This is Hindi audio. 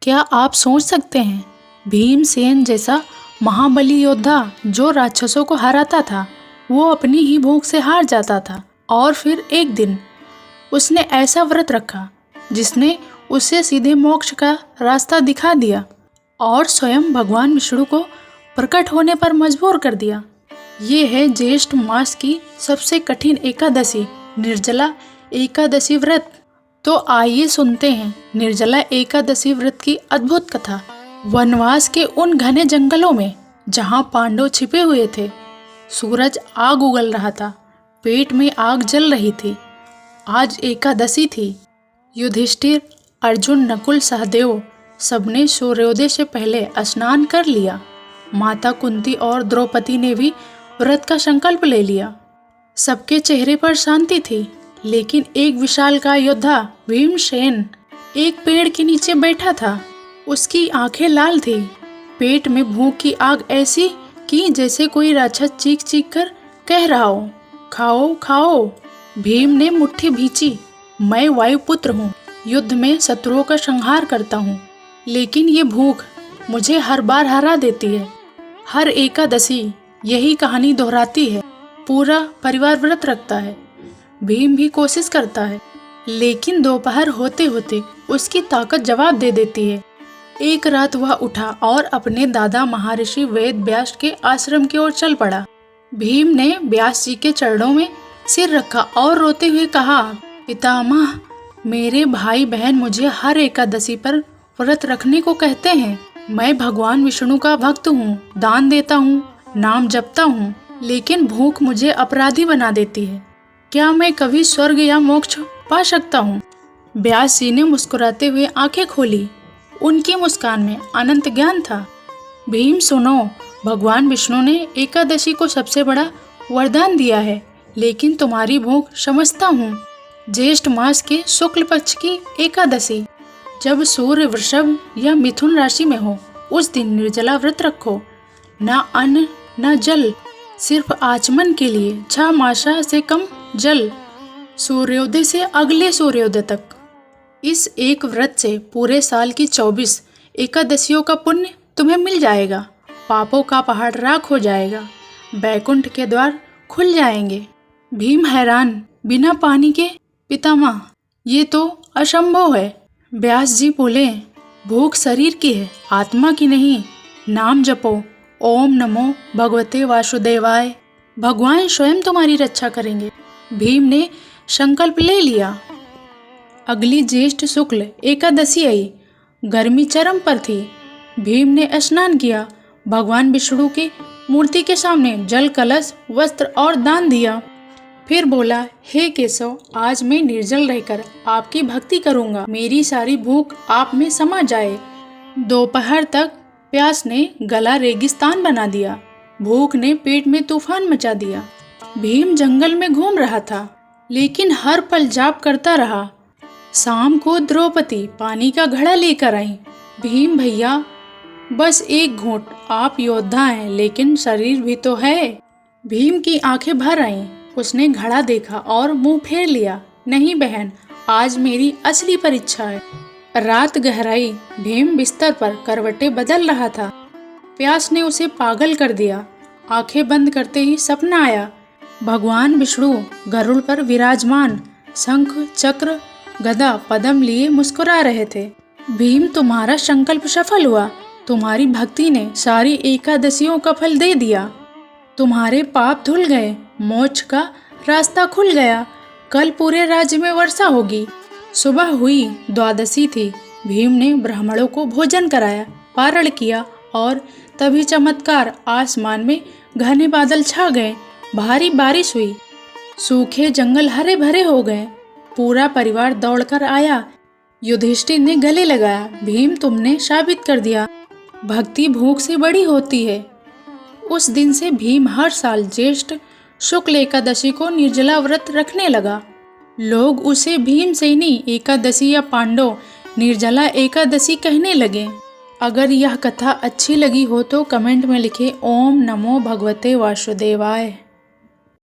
क्या आप सोच सकते हैं, भीमसेन जैसा महाबली योद्धा जो राक्षसों को हराता था, वो अपनी ही भूख से हार जाता था। और फिर एक दिन उसने ऐसा व्रत रखा जिसने उसे सीधे मोक्ष का रास्ता दिखा दिया और स्वयं भगवान विष्णु को प्रकट होने पर मजबूर कर दिया। ये है ज्येष्ठ मास की सबसे कठिन एकादशी, निर्जला एकादशी व्रत। तो आइए सुनते हैं निर्जला एकादशी व्रत की अद्भुत कथा। वनवास के उन घने जंगलों में जहाँ पांडव छिपे हुए थे, सूरज आग उगल रहा था, पेट में आग जल रही थी। आज एकादशी थी। युधिष्ठिर, अर्जुन, नकुल, सहदेव सबने सूर्योदय से पहले स्नान कर लिया। माता कुंती और द्रौपदी ने भी व्रत का संकल्प ले लिया। सबके चेहरे पर शांति थी, लेकिन एक विशालकाय योद्धा भीमसेन एक पेड़ के नीचे बैठा था। उसकी आंखें लाल थी, पेट में भूख की आग ऐसी कि जैसे कोई राक्षस चीख चीख कर कह रहा हो, खाओ खाओ। भीम ने मुट्ठी भींची। मैं वायुपुत्र हूँ, युद्ध में शत्रुओं का संहार करता हूँ, लेकिन ये भूख मुझे हर बार हरा देती है। हर एकादशी यही कहानी दोहराती है। पूरा परिवार व्रत रखता है, भीम भी कोशिश करता है, लेकिन दोपहर होते होते उसकी ताकत जवाब दे देती है। एक रात वह उठा और अपने दादा महर्षि वेद व्यास के आश्रम की ओर चल पड़ा। भीम ने व्यास जी के चरणों में सिर रखा और रोते हुए कहा, पितामह, मेरे भाई बहन मुझे हर एकादशी पर व्रत रखने को कहते हैं। मैं भगवान विष्णु का भक्त हूँ, दान देता हूँ, नाम जपता हूँ, लेकिन भूख मुझे अपराधी बना देती है। क्या मैं कभी स्वर्ग या मोक्ष पा सकता हूँ? व्यास जी ने मुस्कुराते हुए आंखें खोली। उनकी मुस्कान में अनंत ज्ञान था। भीम सुनो, भगवान विष्णु ने एकादशी को सबसे बड़ा वरदान दिया है, लेकिन तुम्हारी भूख समझता हूँ। ज्येष्ठ मास के शुक्ल पक्ष की एकादशी, जब सूर्य वृषभ या मिथुन राशि में हो, उस दिन निर्जला व्रत रखो। न अन्न न जल, सिर्फ आचमन के लिए 6 मासा से कम जल, सूर्योदय से अगले सूर्योदय तक। इस एक व्रत से पूरे साल की 24 एकादशियों का पुण्य तुम्हें मिल जाएगा। पापों का पहाड़ राख हो जाएगा, बैकुंठ के द्वार खुल जाएंगे। भीम हैरान, बिना पानी के? पितामह, ये तो असंभव है। व्यास जी बोले, भूख शरीर की है, आत्मा की नहीं। नाम जपो, ओम नमो भगवते वासुदेवाय। भगवान स्वयं तुम्हारी रक्षा करेंगे। भीम ने संकल्प ले लिया। अगली ज्येष्ठ शुक्ल एकादशी आई। गर्मी चरम पर थी। भीम ने स्नान किया, भगवान विष्णु की मूर्ति के सामने जल, कलश, वस्त्र और दान दिया। फिर बोला, हे केशव, आज मैं निर्जल रहकर आपकी भक्ति करूंगा। मेरी सारी भूख आप में समा जाए। दोपहर तक प्यास ने गला रेगिस्तान बना दिया, भूख ने पेट में तूफान मचा दिया। भीम जंगल में घूम रहा था, लेकिन हर पल जाप करता रहा। शाम को द्रौपदी पानी का घड़ा लेकर आई। भीम भैया, बस एक घूंट। आप योद्धा हैं, लेकिन शरीर भी तो है। भीम की आंखें भर आईं। उसने घड़ा देखा और मुंह फेर लिया। नहीं बहन, आज मेरी असली परीक्षा है। रात गहराई। भीम बिस्तर पर करवटें बदल रहा था। प्यास ने उसे पागल कर दिया। आंखें बंद करते ही सपना आया। भगवान विष्णु गरुड़ पर विराजमान, शंख, चक्र, गदा, पद्म लिए मुस्कुरा रहे थे। भीम, तुम्हारा संकल्प सफल हुआ। तुम्हारी भक्ति ने सारी एकादशियों का फल दे दिया। तुम्हारे पाप धुल गए, मोक्ष का रास्ता खुल गया। कल पूरे राज्य में वर्षा होगी। सुबह हुई, द्वादशी थी। भीम ने ब्राह्मणों को भोजन कराया, पारण किया और तभी चमत्कार, आसमान में घने बादल छा गए। भारी बारिश हुई, सूखे जंगल हरे भरे हो गए। पूरा परिवार दौड़कर आया। युधिष्ठिर ने गले लगाया, भीम, तुमने साबित कर दिया, भक्ति भूख से बड़ी होती है। उस दिन से भीम हर साल ज्येष्ठ शुक्ल एकादशी को निर्जला व्रत रखने लगा। लोग उसे भीमसेनी एकादशी या पांडव निर्जला एकादशी कहने लगे। अगर यह कथा अच्छी लगी हो तो कमेंट में लिखें, ओम नमो भगवते वासुदेवाय।